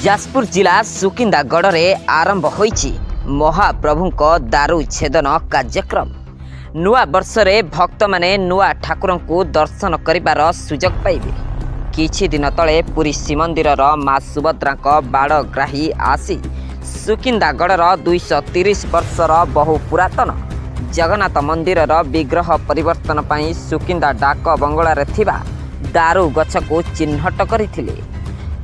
जाजपुर जिला सुकिंदागढ़ में आरंभ होईछि महाप्रभुंक दारू छेदन कार्यक्रम। नुआ वर्ष रे भक्त माने नुआ ठाकुर को दर्शन करिबार सुजोग पाइबे। किछि दिन तले पुरी श्रीमंदिर माँ सुभद्रा बाड़ग्राही आसी सुकिंदागढ़ 230 वर्षर बहु पुरातन जगन्नाथ मंदिर विग्रह परिवर्तन पाई सुकिंदा डाक बंगला रे थिबा दारू गछ को चिन्हट करथिले।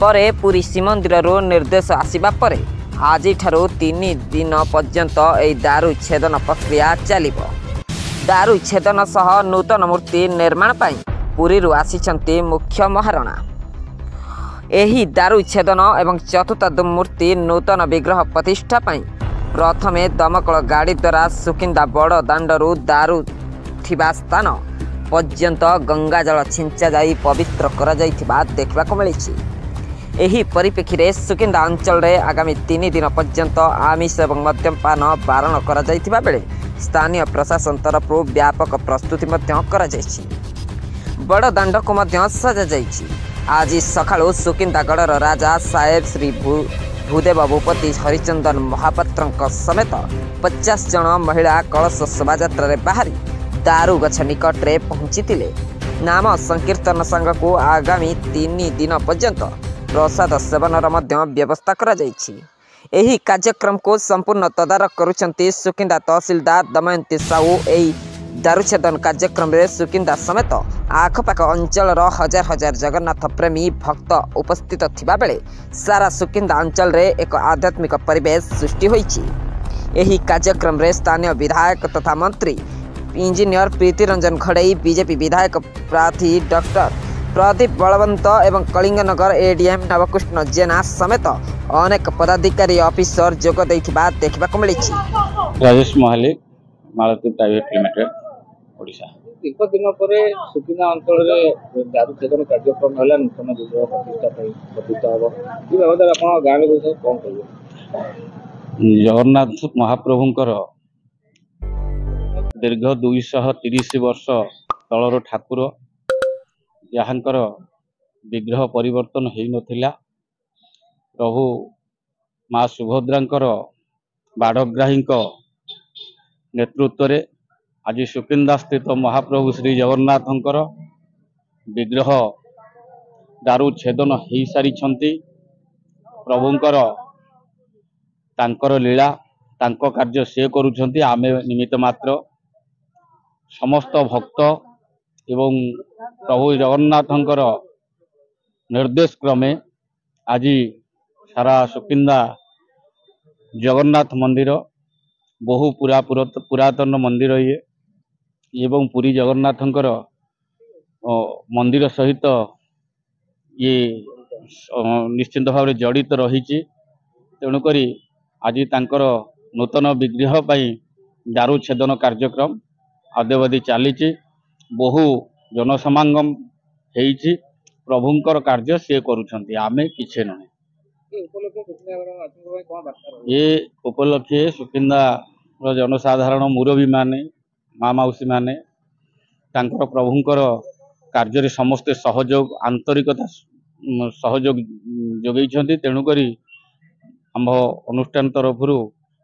परे पुरी श्रीमंदिर निर्देश आसिबा परे आज 3 दिन पर्यंत ए दारू छेदन प्रक्रिया चलिब। दारू छेदन सह नूतन मूर्ति निर्माण पाई पुरी आसिछंती मुख्य महारणा। एही दारू छेदन एवं चतुर्थ मूर्ति नूतन विग्रह प्रतिष्ठा पाई प्रथमे दमकल गाड़ी द्वारा सुकिंदा बड़ दांडरू दारू थिबा स्थान पर्यंत गंगाजल छिंचा जाई पवित्र करा जाइथिबा देखबाको मिलिछि। एही परिप्रेक्षी रे सुकिंदा अंचल रे आगामी 3 दिन पर्यंत आमिष एवं मद्यपान बारण करा जाइथिबा बेले स्थानीय प्रशासन तरफ व्यापक प्रस्तुति मध्य करा जाइछि। बड़ दांड को मध्य सजा जाइछि। आज सकाळु सुकिंदागढ़ राजा साहेब श्री भूदेव भूपति हरिचंदन महापात्र समेत 50 जन महिला कलश शोभायात्रा रे बाहरी दारू गछ निकट रे पहुंचीतिले। नाम संकीर्तन संघ को आगामी 3 दिन पर्यंत प्रसाद सेवनर मध्य व्यवस्था करा जाइछि। एही कार्यक्रम को संपूर्ण तदारक करुछंती सुकिंदा तहसीलदार दमयंती साहू। एही दारूछेदन कार्यक्रम रे सुकिंदा समेत आखपाख अंचल हजार हजार जगन्नाथ प्रेमी भक्त उपस्थित थिबा बेले सारा सुकिंदा अंचल रे एक आध्यात्मिक परिवेश सृष्टि होईछि। एही कार्यक्रम रे स्थानीय विधायक तथा मंत्री इंजीनियर प्रीति रंजन खड़ई, बीजेपी विधायक प्रार्थी डॉक्टर प्रदीप बलवंत एवं कलिंगनगर एडीएम नवकृष्ण जेना समेत अनेक पदाधिकारी ऑफिसर जोग दैथिबा देखबाको मिलिछि। राजेश महालिक, मालती प्राइवेट लिमिटेड, ओडिशा। दीर्घ दिन पर सुकिंदा अंचल रे दारू छेदन कार्यक्रम होला नूतन विग्रह प्रतिष्ठा हम ये बाबद आप गाँव लोग कौन कहिए? जगन्नाथ महाप्रभुंकर दीर्घ 230 वर्ष तलर ठाकुर जहाँकर विग्रह परिवर्तन हो नथिला। प्रभु माँ सुभद्रांकर बाड़ग्राही नेतृत्व रे आज सुकिंदा स्थित महाप्रभु श्री जगन्नाथंकर विग्रह दारू छेदन हो सारी। प्रभुंकर तांकर लीला तांको कार्य से करुछंती। आमे निमित्त मात्र समस्त भक्त एवं प्रभु जगन्नाथंकर निर्देश क्रमे आज सारा सुकिंदा जगन्नाथ मंदिर बहु पुरातन मंदिर ये एवं पुरी जगन्नाथंकर मंदिर सहित ये निश्चिंत भाव जड़ित रही। तेणुक आज तांकर नूतन विग्रह पाई दारू छेदन कार्यक्रम अद्यावधि चली। बहु जनसमागम होईछि। प्रभुंकर कार्य से करुछंती, आमे किछे नहीं। ये उपलक्षे सुकिंदा जनसाधारण मुरबी माने माँ मौसी माने तांकर प्रभुंकर कार्य रे समस्ते सहयोग आंतरिकता सहयोग जोगैछंती। तेणुक आम अनुष्ठान तरफ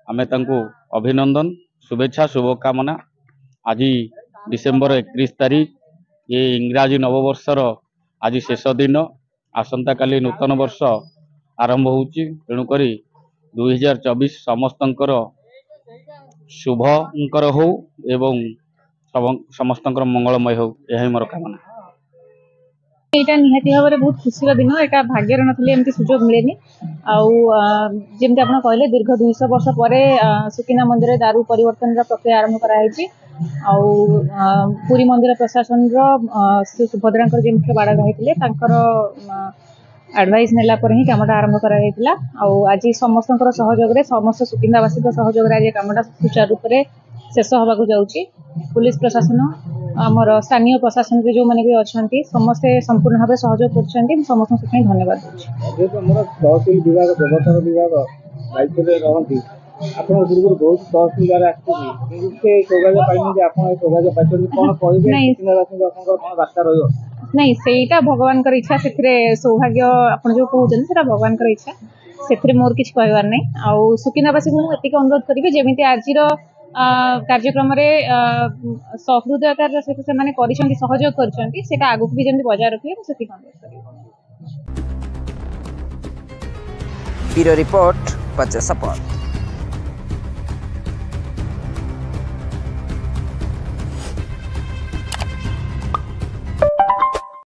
आमे तांको अभिनंदन शुभेच्छा शुभकामना। आज डिसेम्बर 31 तारीख ये इंग्राजी नववर्षर आज शेष दिन। आसंता काली नूतन वर्ष आरंभ होउची। तेणुक 2024 समस्तंकर शुभंकर हो एवं समस्तंकर मंगलमय हो, यही मोर कामना। एटा निहाती भाव में बहुत खुशी दिन। एटा भाग्यर नथिले एमती सुजोग मिलेनी। आउ जेमती आपण कहले दीर्घ 200 वर्ष पर सुकिंदा मंदिर दारू परिवर्तन प्रक्रिया आरंभ कराई। आउ पुरी मंदिर प्रशासन श्री सुभद्रा जे मुख्य बाड़ग्राही थे एडवाइस नेला पर ही कामटा आरंभ कराइला। आज समस्त सहयोग समस्त सुकिंदावासी सहयोग आज कामटा सुचारू रूप से शेष होगा जाऊँगी। पुलिस प्रशासन आमर स्थानीय प्रशासन जो मैंने भी अच्छा समस्ते संपूर्ण भाव सहयोग कर समस्त धन्यवाद दूसरी। तहसील विभाग व्यवसाय विभाग दायित्व रहती आप बहुत तहसीलदार बार्ता रही नहीं सेटा भगवान इच्छा से सौभाग्य आप जो कहते भगवान इच्छा से मोर किसी कहबार नहीं आउ सुकिंदावासी को मुझे अनुरोध करी जमी आज कार्यक्रम सहृदयतार सहित से सहयोग कर आगू भी जमी बजाय रखिए से अनुरोध करी। Bureau report 50 support.